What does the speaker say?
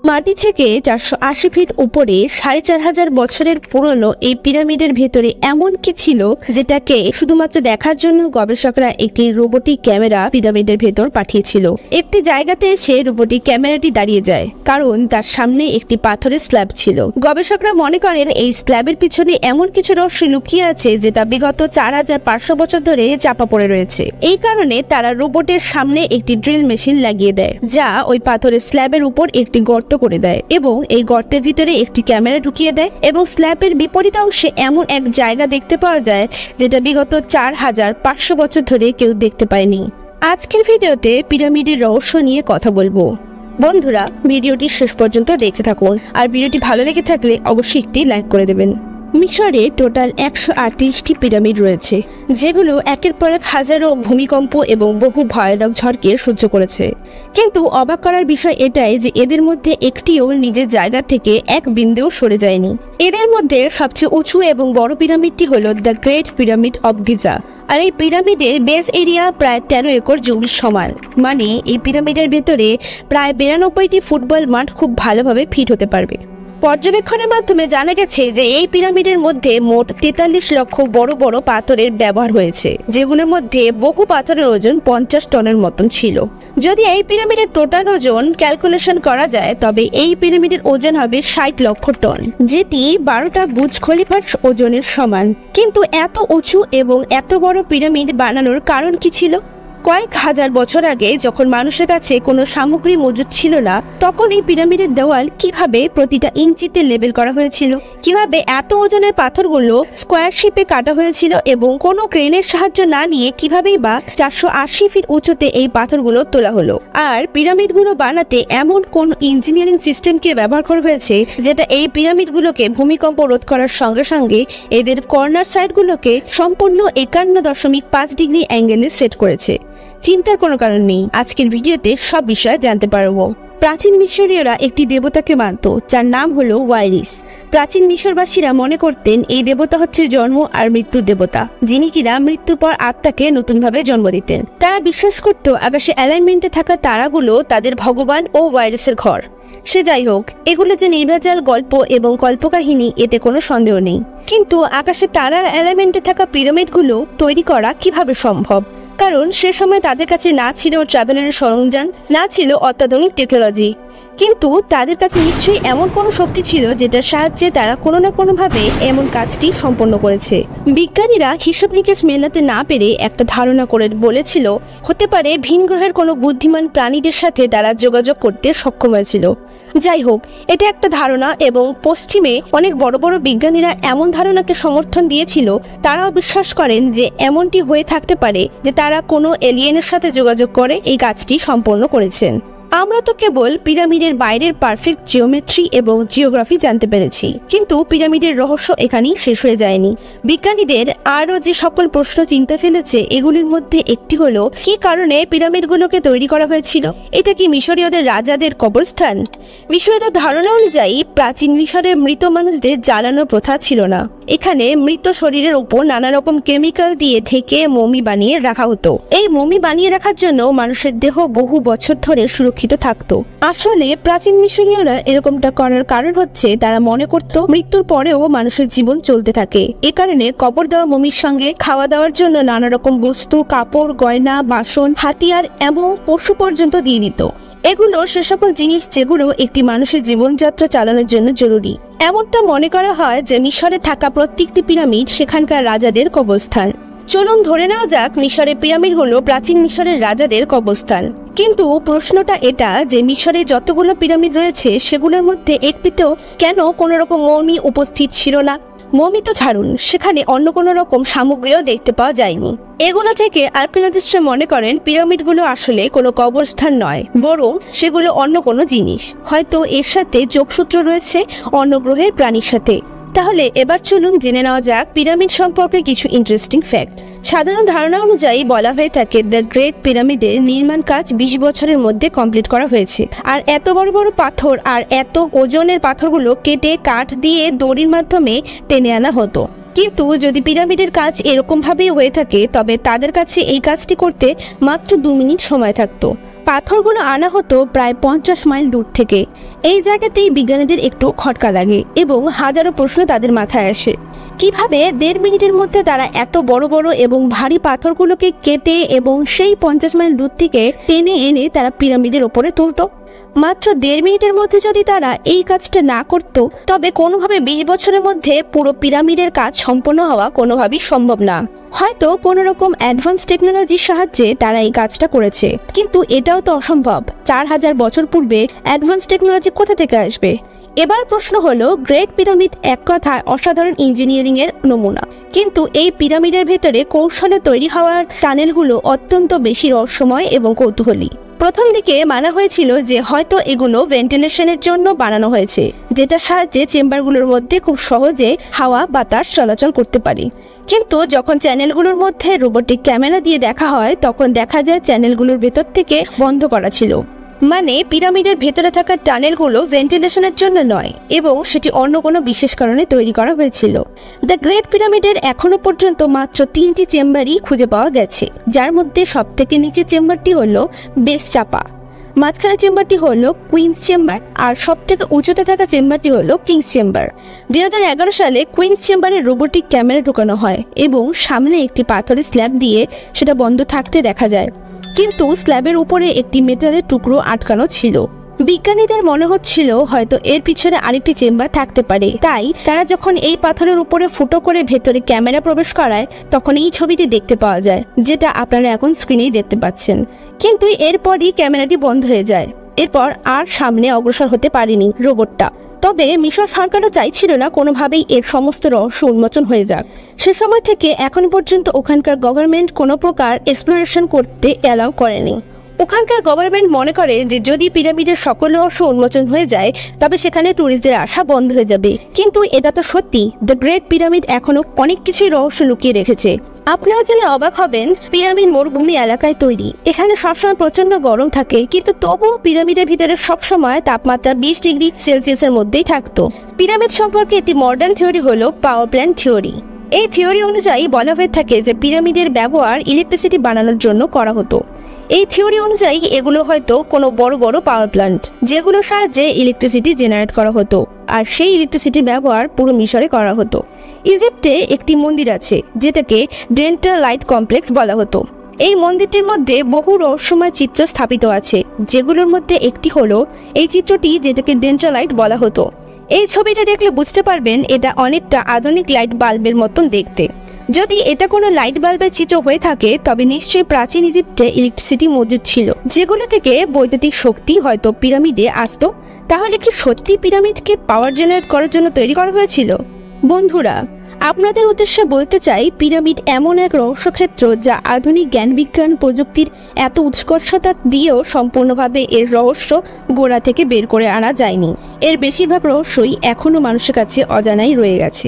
মাটি থেকে 480 ফিট উপরে 4500 বছরের পুরনো এই পিরামিডের ভেতরে এমন কি ছিল যেটাকে শুধুমাত্র দেখার জন্য গবেষকরা একটি রোবোটিক ক্যামেরা পিরামিডের ভেতর পাঠিয়েছিল। একটি জায়গাতে এসে রোবোটিক ক্যামেরাটি দাঁড়িয়ে যায়, কারণ তার সামনে একটি পাথরের স্ল্যাব ছিল। গবেষকরা মনে করেন এই স্ল্যাবের পিছনে এমন কিছু রহস্য লুকিয়ে আছে যেটা বিগত 4500 বছর ধরে চাপা পড়ে রয়েছে। এই কারণে তারা রোবটের সামনে একটি ড্রিল মেশিন লাগিয়ে দেয়, যা ওই পাথরের স্ল্যাবের উপর একটি গর্ত করে দেয় এবং এই গর্তের ভিতরে একটি ক্যামেরা ঢুকিয়ে দেয় এবং স্ল্যাবের বিপরীত অংশে এমন এক জায়গা দেখতে পাওয়া যায় যেটা বিগত 4500 বছর ধরে কেউ দেখতে পায়নি। আজকের ভিডিওতে পিরামিডের রহস্য নিয়ে কথা বলবো। বন্ধুরা, ভিডিওটি শেষ পর্যন্ত দেখতে থাকুন, আর ভিডিওটি ভালো লেগে থাকলে অবশ্যই একটি লাইক করে দেবেন। মিশরে টোটাল 138টি পিরামিড রয়েছে, যেগুলো একের পর এক হাজারো ভূমিকম্প এবং বহু ভয়ানক ঝড়কে সহ্য করেছে। কিন্তু অবাক করার বিষয় এটাই যে এদের মধ্যে একটিও নিজের জায়গা থেকে এক বিন্দুও সরে যায়নি। এদের মধ্যে সবচেয়ে উঁচু এবং বড় পিরামিডটি হলো the great pyramid of Giza. আর এই পিরামিডের বেস এরিয়া প্রায় 13 একর জমির সমান। মানে এই পিরামিডের ভেতরে প্রায় 92টি ফুটবল মাঠ খুব ভালোভাবে ফিট হতে পারবে। পর্যবেক্ষণের মাধ্যমে জানা গেছে যে এই পিরামিডের মধ্যে মোট 43 লক্ষ বড় বড় পাথরের ব্যবহার হয়েছে, যেগুলোর মধ্যে বহু পাথরের ওজন 50 টনের মতন ছিল। যদি এই পিরামিডের টোটাল ওজন ক্যালকুলেশন করা যায়, তবে এই পিরামিডের ওজন হবে 60 লক্ষ টন, যেটি 12টা বুর্জ খলিফার ওজনের সমান। কিন্তু এত উঁচু এবং এত বড় পিরামিড বানানোর কারণ কি ছিল? কয়েক হাজার বছর আগে যখন মানুষের কাছে কোনো সামগ্রী মজুদ ছিল না, তখন এই পিরামিডের দেওয়াল কিভাবে প্রতিটা ইঞ্চিতে লেবেল করা হয়েছিল, কিভাবে এত ওজনের পাথরগুলো স্কোয়ার শেপে কাটা হয়েছিল এবং কোনো ক্রেনের সাহায্য না নিয়ে কিভাবেই বা 480 ফিট উঁচুতে এই পাথরগুলো তোলা হলো। আর পিরামিডগুলো বানাতে এমন কোন ইঞ্জিনিয়ারিং সিস্টেমকে ব্যবহার করা হয়েছে যেটা এই পিরামিডগুলোকে ভূমিকম্প রোধ করার সঙ্গে সঙ্গে এদের কর্নার সাইডগুলোকে সম্পূর্ণ 51.5 ডিগ্রি অ্যাঙ্গেলে সেট করেছে। চিন্তার কোনো কারণ নেই, আজকের ভিডিওতে সব বিষয় জানতে পারবো। প্রাচীন মিশরীয়রা একটি দেবতাকে মানত, যার নাম হলো ওয়াইরিস। প্রাচীন মিশরবাসীরা মনে করতেন এই দেবতা হচ্ছে জন্ম আর মৃত্যুর দেবতা, যিনি কিনা মৃত্যুর পর আত্মাকে নতুনভাবে জন্ম দিতেন। তারা বিশ্বাস করত আকাশে অ্যালাইনমেন্টে থাকা তারাগুলো তাদের ভগবান ও ওয়াইরিসের ঘর। সে যাই হোক, এগুলো যে নির্ভেজাল গল্প এবং কল্পকাহিনী এতে কোনো সন্দেহ নেই। কিন্তু আকাশে তারার অ্যালাইনমেন্টে থাকা পিরামিডগুলো তৈরি করা কিভাবে সম্ভব? কারণ সে সময় তাদের কাছে না ছিল ট্রাভেলের সরঞ্জাম, না ছিল অত্যাধুনিক টেকনোলজি, কিন্তু তাদের কাছে নিশ্চয়ই এমন কোনো শক্তি ছিল যেটার সাহায্যে তারা কোনো না কোনোভাবে এমন কাজটি সম্পন্ন করেছে। বিজ্ঞানীরা হিসাব নিকেশ মেলাতে না পেরে একটা ধারণা করে বলেছিল হতে পারে ভিন গ্রহের কোনো বুদ্ধিমান প্রাণীদের সাথে তারা যোগাযোগ করতে সক্ষম হয়েছিল। যাই হোক, এটা একটা ধারণা এবং পশ্চিমে অনেক বড় বড় বিজ্ঞানীরা এমন ধারণাকে সমর্থন দিয়েছিল। তারাও বিশ্বাস করেন যে এমনটি হয়ে থাকতে পারে যে তারা কোনো এলিয়েনের সাথে যোগাযোগ করে এই কাজটি সম্পন্ন করেছেন। আমরা তো কেবল পিরামিডের বাইরের পারফেক্ট জিওমেট্রি এবং জিওগ্রাফি জানতে পেরেছি, কিন্তু পিরামিডের রহস্য এখানেই শেষ হয়ে যায়নি। বিজ্ঞানীদের আরও যে সকল প্রশ্ন চিন্তা ফেলেছে, এগুলির মধ্যে একটি হলো কি কারণে পিরামিডগুলোকে তৈরি করা হয়েছিল? এটা কি মিশরীয়দের রাজাদের কবরস্থান? মিশরীয়দের ধারণা অনুযায়ী প্রাচীন মিশরে মৃত মানুষদের জ্বালানো প্রথা ছিল না। এখানে মৃত শরীরের উপর নানা রকম কেমিক্যাল দিয়ে ঢেকে মমি বানিয়ে রাখা হতো। এই মমি বানিয়ে রাখার জন্য মানুষের দেহ বহু বছর ধরে সুরক্ষিত থাকতো। আসলে প্রাচীন মিশরীয়রা এরকমটা করার কারণ হচ্ছে তারা মনে করত মৃত্যুর পরেও মানুষের জীবন চলতে থাকে। এ কারণে কবর দেওয়া মমির সঙ্গে খাওয়া দাওয়ার জন্য নানা রকম বস্তু, কাপড়, গয়না, বাসন, হাতিয়ার এবং পশু পর্যন্ত দিয়ে দিত। এগুলো সে সকল জিনিস যেগুলো একটি মানুষের জীবনযাত্রা চালানোর জন্য জরুরি। এমনটা মনে করা হয় যে মিশরে থাকা প্রত্যেকটি পিরামিড সেখানকার রাজাদের কবরস্থান। চলুন ধরে নেওয়া যাক মিশরের পিরামিডগুলো প্রাচীন মিশরের রাজাদের কবরস্থান। কিন্তু প্রশ্নটা এটা যে মিশরে যতগুলো পিরামিড রয়েছে সেগুলোর মধ্যে একটিতেও কেন কোনো রকম মমি উপস্থিত ছিল না? মমি তো ছাড়ুন, সেখানে অন্য কোনো রকম সামগ্রীও দেখতে পাওয়া যায়নি। এগুলো থেকে আর্কিওলজিস্টরা মনে করেন পিরামিডগুলো আসলে কোনো কবরস্থান নয়, বরং সেগুলো অন্য কোনো জিনিস। হয়তো এর সাথে যোগসূত্র রয়েছে অন্য গ্রহের প্রাণীর সাথে। তাহলে এবার চলুন জেনে নেওয়া যাক পিরামিড সম্পর্কে কিছু ইন্টারেস্টিং ফ্যাক্ট। সাধারণ ধারণা অনুযায়ী বলা হয়ে থাকে দ্য গ্রেট পিরামিডের নির্মাণ কাজ 20 বছরের মধ্যে কমপ্লিট করা হয়েছে। আর এত বড় বড় পাথর আর এত ওজনের পাথরগুলো কেটে কাঠ দিয়ে দড়ির মাধ্যমে টেনে আনা হতো। কিন্তু যদি পিরামিডের কাজ এরকম ভাবেই হয়ে থাকে, তবে তাদের কাছে এই কাজটি করতে মাত্র 2 মিনিট সময় থাকতো। পাথরগুলো আনা হতো প্রায় 50 মাইল দূর থেকে। এই জায়গাতেই বিজ্ঞানীদের একটু খটকা লাগে এবং হাজারো প্রশ্ন তাদের মাথায় আসে। কিভাবে 1.5 মিনিটের মধ্যে তারা এত বড় বড় এবং ভারী পাথরগুলোকে কেটে এবং সেই 50 মাইল দূর থেকে টেনে এনে তারা পিরামিডের ওপরে তুলতো? মাত্র 1.5 মিনিটের মধ্যে যদি তারা এই কাজটা না করত, তবে কোনোভাবে 20 বছরের মধ্যে পুরো পিরামিডের কাজ সম্পন্ন হওয়া কোনোভাবেই সম্ভব না। হয়তো কোনো রকম অ্যাডভান্স টেকনোলজির সাহায্যে তারা এই কাজটা করেছে, কিন্তু এটাও তো অসম্ভব। 4000 বছর পূর্বে অ্যাডভান্স টেকনোলজি কোথা থেকে আসবে? এবার প্রশ্ন হলো, গ্রেট পিরামিড এক কথায় অসাধারণ ইঞ্জিনিয়ারিং এর নমুনা, কিন্তু এই পিরামিডের ভেতরে কৌশলে তৈরি হওয়ার টানেলগুলো অত্যন্ত বেশি রহস্যময় এবং কৌতূহলী। প্রথম দিকে মানা হয়েছিল যে হয়তো এগুলো ভেন্টিলেশনের জন্য বানানো হয়েছে, যেটার সাহায্যে চেম্বারগুলোর মধ্যে খুব সহজে হাওয়া বাতাস চলাচল করতে পারে। কিন্তু যখন চ্যানেলগুলোর মধ্যে রোবোটিক ক্যামেরা দিয়ে দেখা হয়, তখন দেখা যায় চ্যানেলগুলোর ভেতর থেকে বন্ধ করা ছিল। মানে পিরামিডের ভেতরে থাকা টানেলগুলো ভেন্টিলেশনের জন্য নয়, এবং সেটি অন্য কোনো বিশেষ কারণে তৈরি করা হয়েছিল। দ্য গ্রেট পিরামিডের এখনো পর্যন্ত মাত্র 3টি চেম্বারই খুঁজে পাওয়া গেছে, যার মধ্যে সবথেকে নিচের চেম্বারটি হলো বেস চাপা, মাঝখানে চেম্বারটি হলো কুইন্স চেম্বার, আর সবথেকে উঁচুতে থাকা চেম্বারটি হলো কিংস চেম্বার। 2011 সালে কুইন্স চেম্বারে রোবোটিক ক্যামেরা ঢোকানো হয় এবং সামনে একটি পাথরের স্ল্যাব দিয়ে সেটা বন্ধ থাকতে দেখা যায়, কিন্তু স্ল্যাবের উপরে একটি মেটালের টুকরো আটকানো ছিল। বিজ্ঞানীদের মনে হচ্ছিল হয়তো এর পিছনে আরেকটি চেম্বার থাকতে পারে, তাই তারা যখন এই পাথরের উপরে ফুটো করে ভেতরে ক্যামেরা প্রবেশ করায়, তখন এই ছবিটি দেখতে পাওয়া যায়, যেটা আপনারা এখন স্ক্রিনেই দেখতে পাচ্ছেন। কিন্তু এরপরই ক্যামেরাটি বন্ধ হয়ে যায়। এরপর আর সামনে অগ্রসর হতে পারেনি রোবটটা। তবে মিশর সরকারও চাইছিল না কোনোভাবেই এর সমস্ত রহস্য উন্মোচন হয়ে যাক। সে সময় থেকে এখন পর্যন্ত ওখানকার গভর্নমেন্ট কোনো প্রকার এক্সপ্লোরেশন করতে অ্যালাউ করেনি। ওখানকার গভর্নমেন্ট মনে করে যে যদি পিরামিডের সকল রহস্য উন্মোচন হয়ে যায়, তবে সেখানে ট্যুরিস্টদের আসা বন্ধ হয়ে যাবে। কিন্তু এটা তো সত্যি, দ্য গ্রেট পিরামিড এখনো অনেক কিছুই রহস্য লুকিয়ে রেখেছে। আপনারা জেনে অবাক হবেন, পিরামিড মরুভূমি এলাকায় তৈরি। এখানে সবসময় প্রচন্ড গরম থাকে, কিন্তু তবুও পিরামিডের ভিতরে সবসময় তাপমাত্রা 20 ডিগ্রি সেলসিয়াসের মধ্যেই থাকতো। পিরামিড সম্পর্কে একটি মডার্ন থিওরি হলো পাওয়ার প্ল্যান্ট থিওরি। এই থিওরি অনুযায়ী বলা হয়ে থাকে যে পিরামিডের ব্যবহার ইলেকট্রিসিটি বানানোর জন্য করা হতো। এই থিওরি অনুযায়ী এগুলো হয়তো কোনো বড় বড় পাওয়ার প্ল্যান্ট, যেগুলোর সাহায্যে ইলেকট্রিসিটি জেনারেট করা হতো, আর সেই ইলেকট্রিসিটি ব্যবহার পুরো মিশরে করা হতো। ইজিপ্টে একটি মন্দির আছে যেটাকে ডেন্টাল লাইট কমপ্লেক্স বলা হতো। এই মন্দিরটির মধ্যে বহু রহস্যময় চিত্র স্থাপিত আছে, যেগুলোর মধ্যে একটি হলো এই চিত্রটি, যেটাকে ডেন্টাল লাইট বলা হতো। এই ছবিটা দেখলে বুঝতে পারবেন এটা অনেকটা আধুনিক লাইট বাল্বের মতন দেখতে। যদি এটা কোনো লাইট বাল্বের চিত্র হয়ে থাকে, তবে নিশ্চয়ই প্রাচীন ইজিপ্টে ইলেকট্রিসিটি মজুদ ছিল, যেগুলো থেকে বৈদ্যুতিক শক্তি হয়তো পিরামিডে আসতো। তাহলে কি সত্যি পিরামিডকে পাওয়ার জেনারেট করার জন্য তৈরি করা হয়েছিল? বন্ধুরা, আপনাদের উদ্দেশ্যে বলতে চাই, পিরামিড এমন এক রহস্যক্ষেত্র যা আধুনিক জ্ঞান বিজ্ঞান প্রযুক্তির এত উৎকর্ষতা দিয়েও সম্পূর্ণভাবে এর রহস্য গোড়া থেকে বের করে আনা যায়নি। এর বেশিরভাগ রহস্যই এখনো মানুষের কাছে অজানাই রয়ে গেছে।